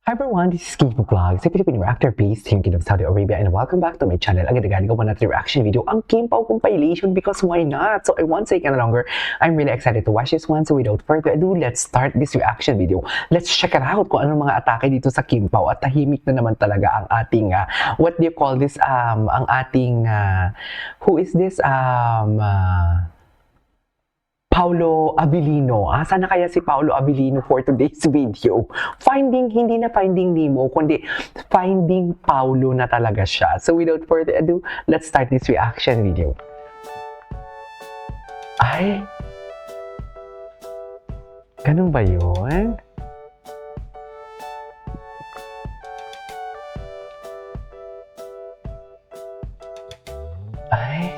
Hi everyone, this is Kiko Vlogs, a Filipino actor based in Kingdom, Saudi Arabia, and welcome back to my channel. Agad-agad gawa natin reaction video ang Kim Pao compilation because why not? So I won't say no longer. I'm really excited to watch this one. So without further ado, let's start this reaction video. Let's check it out kung anong mga atake dito sa Kim Pao at tahimik na naman talaga ang ating what do you call this ang ating who is this Paolo Abilino. Saan na kaya si Paolo Abilino for today's video? Hindi na finding Nemo, kundi finding Paolo na talaga siya. So without further ado, let's start this reaction video. Ay, ganun ba yun? Ay,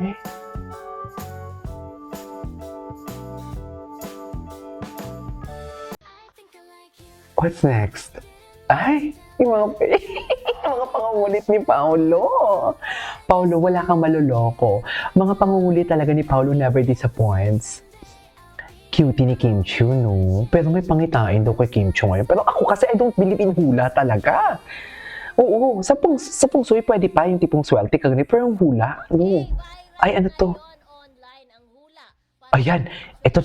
ay. What's next? Ay, yung mga, mga pangungulit ni Paolo. Paolo, wala kang maloloko. Mga pangungulit talaga ni Paolo never disappoints. Cutie ni Kim Chiu, no? Pero may pangitain daw kay Kim Chiu ngayon. Pero ako kasi I don't believe in hula talaga. Oo, sa pungsoy pwede pa yung tipong swerte ka ganun. Pero yung hula, no. Ay, ano to? Online ang hula. Ayan, ito.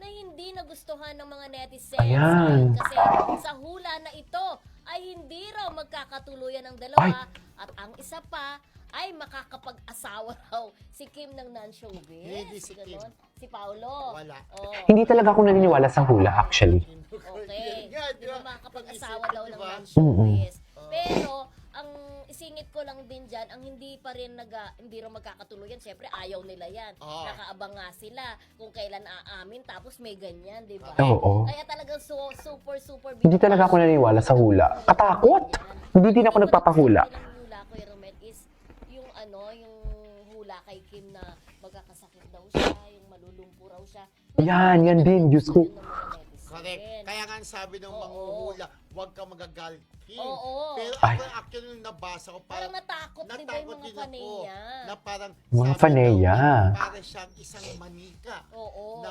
Na hindi nagustuhan ng mga netizens. Ayan. Kasi sa hula na ito ay hindi raw magkakatuluyan ng Ay. dalawa. At ang isa pa ay makakapag-asawa raw si Kim ng non-showbiz. Hindi si Kim. Ganon. Si Paolo. Wala. Oh. Hindi talaga ako naniniwala sa hula actually. Okay. Di ba makakapag-asawa daw ng Diba? non-showbiz. Pero, ang isingit ko lang din dyan, ang hindi pa rin hindi rin magkakatuluyan, syempre ayaw nila yan. Oo. Nakaabang nga sila kung kailan aamin, tapos may ganyan, di ba? Oo. Kaya talagang super Hindi talaga ako naniniwala sa hula. Katakot! Hindi din ako nagpapahula. Yung hula ko, Romel, is yung yung hula kay Kim na magkakasakit daw siya, yung malulumpo raw siya. Yan din, Diyos ko. Yun ang mga netizen. Correct. Kaya nga sabi ng manghuhula, huwag ka magagalit. Oo. Pero Ay. ako actually nung nabasa ko, Parang natakot din ba yung mga din paneya? na parang Mga sabi paneya. daw, parang siyang isang manika Oo. na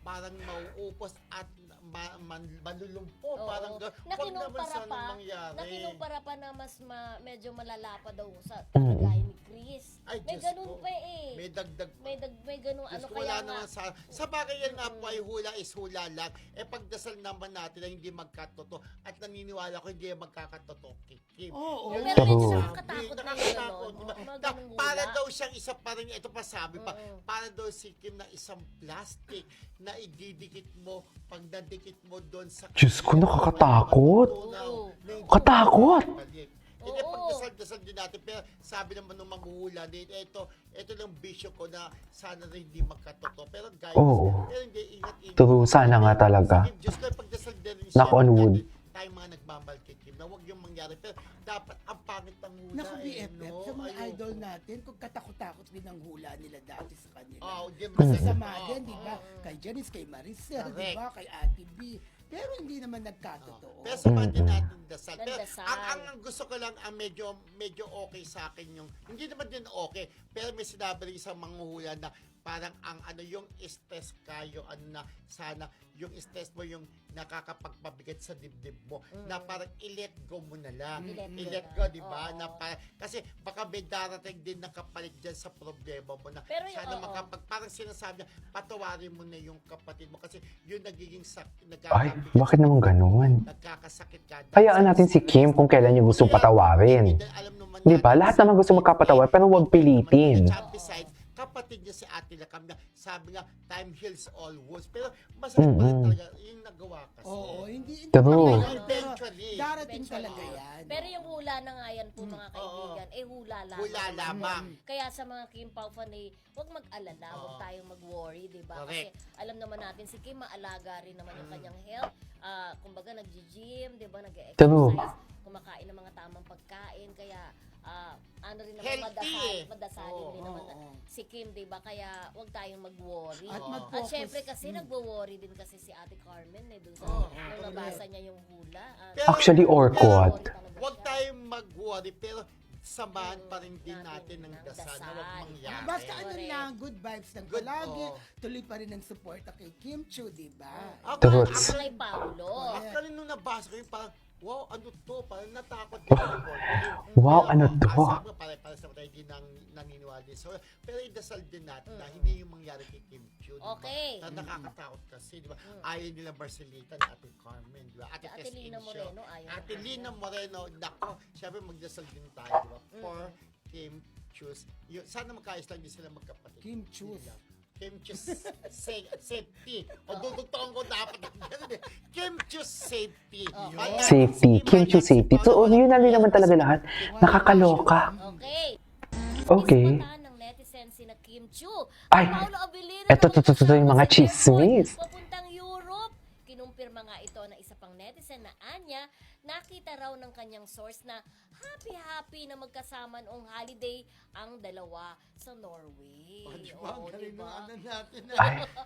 parang mauupos at malulumpo. Oo. Parang wag naman sana mangyari. Nakinumpara pa na mas medyo malala pa daw sa Mm. kagaya ni Chris. Ay, May Diyos ganun ko. pa eh. May ganun Diyos ko, kaya wala nga. naman sa bagay yan nga po ay hula is hula lang. Pagdasal naman natin na hindi magkatotoo at naniniwala ko hindi magkakatotoo kay Kim. Oo, Yun pero yung medyo True. nakakatakot na yun, nakakatakot, no? diba? Mga Na ganung para hula. daw siyang isa pa rin, ito pa sabi pa, Oo. para daw si Kim na isang plastic na ididikit mo, pag nadikit mo doon sa... Diyos ko, nakakatakot. Oo. Katakot. Hindi, Oo. pagdasal-dasal din natin. Pero sabi naman nung manghuhula, ito lang bisyo ko na sana rin hindi magkatotoo. Pero guys, Oo. pero hindi, ingat-ingat. True, sana nga talaga. Sige, Diyos ko, pagdasal din rin Knock on wood. Tayong mga nagmamahal kay Kim na huwag yung mangyari. Pero dapat ang pangit ang hula. Naku, BFF, sa mga Ayoko. idol natin, kung katakot-takot din ang hula nila dati sa kanila. Oo, di ba? Masasama Oo, din, di ba? oo. Kay Janice, kay Maricel, di Correct. ba? Kay Ate B. Pero hindi naman nagkatotoo. Pero sabahan din natin dasal. Ng Pero dasal. ang gusto ko lang, ang medyo okay sa akin yung, hindi naman din okay, pero may sinabi rin isang manghuhula na parang yung stress kayo, sana yung stress mo yung nakakapagpabigat sa dibdib mo, na parang i-let go mo na lang. I-let I-let go, go na. di ba? Oo. Na kasi baka may darating din na kapalit dyan sa problema mo na Pero yung- sana oo. parang sinasabi niya, patawarin mo na yung kapatid mo kasi yun nagiging Ay, bakit naman ganun? nagkakasakit ka. Hayaan natin si Kim kung kailan niya gustong patawarin. Di ba? Lahat naman gusto magkapatawarin, pero huwag pilitin. Besides, kapatid niya si Ate Lakam na sabi nga, time heals all wounds. Pero masakit pa rin talaga yung nagawa kasi. Oo, hindi. True. Pero Eventually. darating Eventually. talaga yan. Pero yung hula na nga yan po mga kaibigan, hula lamang. Hula lamang. Kaya sa mga Kim Pao fan huwag mag-alala, huwag Oo. tayong mag-worry, di ba? Kasi Correct. alam naman natin si Kim maalaga rin naman yung kanyang health. Kumbaga nag-gym, di ba? True. Nag-exercise, kumakain ng mga tamang pagkain. Kaya ano rin naman, Healthy madasalin din naman Oo. si Kim, di ba? Kaya wag tayong mag-worry. At Oo. At mag-focus. syempre kasi nagwo-worry din kasi si Ate Carmen dun sa Oo. nung nabasa niya yung hula. Actually, orcot. Huwag tayong mag-worry, pero samahan pa rin din natin ng dasal na huwag mangyari. Basta ano Correct. lang, good vibes lang Good, palagi. oo. Tuloy pa rin ang suporta kay Kim Chiu, di ba? Truths. Kay Paolo. Actually, nung nabasa ko yun, parang, wow, ano to? Parang natakot din ako. Wow, ano to? Sabi ko, pare-pare sa tayo din ang naniniwala din. So, pero idasal din natin na hindi yung mangyari kay Kim Chiu. di ba? Okay. Na nakakatakot kasi, di ba? Ayaw nila Barcelita ni Ate Carmen, di ba? Ate Ate Tess Lina Incio. Moreno, ayaw Ate na. Lina Moreno, nako, syempre magdasal din tayo, di ba? For Kim Chiu's. Sana magkaayos lang din sila magkapatid. Kim Chiu's. Yun lang. Kim Chiu's safety. O dudugtong ko dapat ang ganun eh. Kim Chiu's safety. Ayan. Safety. Kim Chiu safety. So, yun na rin naman talaga lahat. Nakakaloka. Okay. Okay. Ismatahan ng netizen si na Kim Chiu. Ay, Paolo Abilino eto, raw to, yung mga kasama sa chismis. airport, papuntang Europe. Kinumpirma nga ito ng isa pang netizen na Anya, nakita raw ng kanyang source na happy-happy na magkasama noong holiday ang dalawa sa Norway. Diba? Ang galing diba? ng ano natin na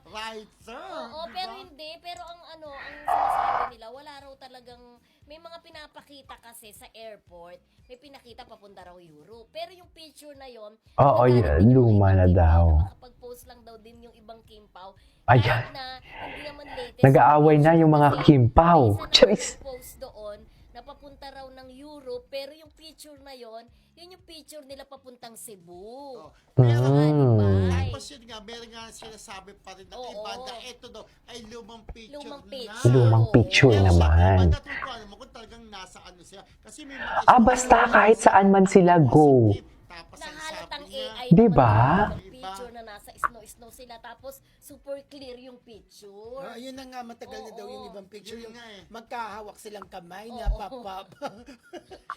writer. Oo, pero hindi. Pero ang sinasabi nila, wala raw talagang, may mga pinapakita kasi sa airport, may pinakita papunta raw Europe. Pero yung picture na yon, Oo, nagalit yun, din yung luma ibang na Kim Pao daw. na makapag-post lang daw din yung ibang Kim Pao. Ayan. Kahit na hindi naman latest. Nag-aaway na yung mga Kasi Kim Pao. may isa Charis. na post doon na papunta raw ng Europe, pero yung picture na yon, yun yung picture nila papuntang Cebu. Oh. Pero, Mm. tapos yun nga, meron nga sinasabi pa rin ng Oo. iba na ito daw ay lumang picture Lumang na. picture. Lumang picture Pero naman. Iba natutuwa naman kung talagang nasa ano sila. Kasi may mga Basta kahit saan man sila go. Tapos ang Nahalatang sabi niya, AI Diba? naman yung picture na nasa snow sila tapos super clear yung picture. Ayun na nga, matagal na daw yung ibang picture. Yun Yung nga eh. magkahawak silang kamay na papap.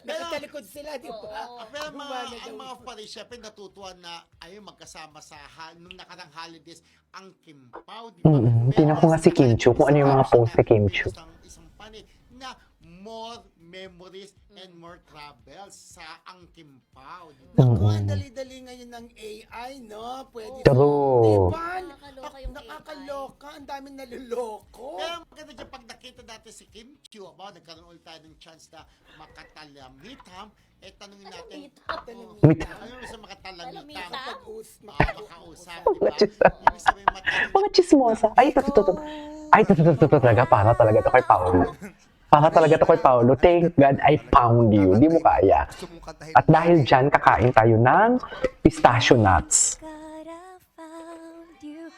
Nakatalikod sila, di ba? Oo. Pero Gumana daw ang mga yun. pare, syempre natutuwa na ayun magkasama sa nung nakarang holidays ang Kim Pao, di ba? Mm-mm. Tingnan ko nga si Kim Chiu, kung ano yung mga post ni Kim Chiu. Isang panit na more memories and more travels sa ang Kim Pao, di ba? Naku, Mm. ang dali-dali ngayon ng AI, no? Pwede True. Di ba? Nakakaloka yung Nakakaloka. Ang daming naluloko. Pero maganda dyan, pag nakita natin si Kim Chiu, nagkaroon ulit tayo ng chance na makatalamitam, tanungin natin, Mita. ano sa makatalamitam? Talamitam? Makausap, di ba? Ibig sabihin matalamitam. Mga chismosa. Ay, ito. Ay, ito talaga. Para talaga to kay Paolo. Para talaga to kay Paolo. Thank God I found you. Di mo kaya. At dahil dyan, kakain tayo ng pistachio nuts. God, I found you.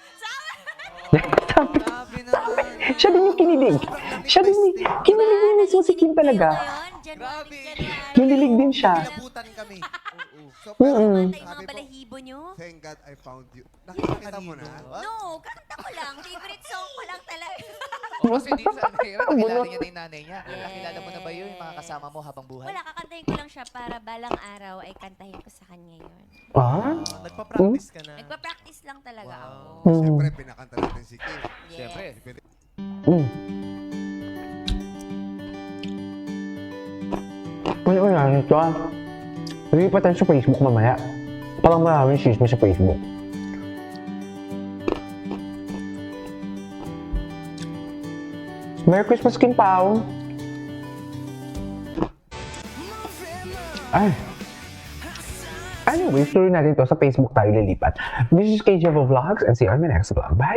Siya din yung kinilig. Siya din yung kinilig din mismo si Kim talaga. Grabe. Kinilig din siya. Pinabutan kami. Oo. So, Mm-mm. Yung mga balahibo nyo? thank God I found you. Nakita mo na? No, kakanta ko lang. Favorite song ko lang talaga. O, kasi minsan mahirap, Ang nakilala bulok. niya na yung nanay niya. Yes. Nakilala mo na ba yun, yung mga kasama mo habang buhay? Wala, kakantahin ko lang siya para balang araw ay kantahin ko sa kanya yun. Ah? Nagpa-practice ka na. Nagpa-practice lang talaga ako. Mm. Siyempre, pinakanta natin si Kim. Yes. Siyempre. Mm. Ano na ito ah? Hindi pa tayo sa Facebook mamaya. Parang maraming chismis sa Facebook. Merry Christmas, Kim Pao! Ay! Anyway, story natin to sa Facebook tayo lilipat. This is KJ Vlogs and see you on my next vlog. Bye!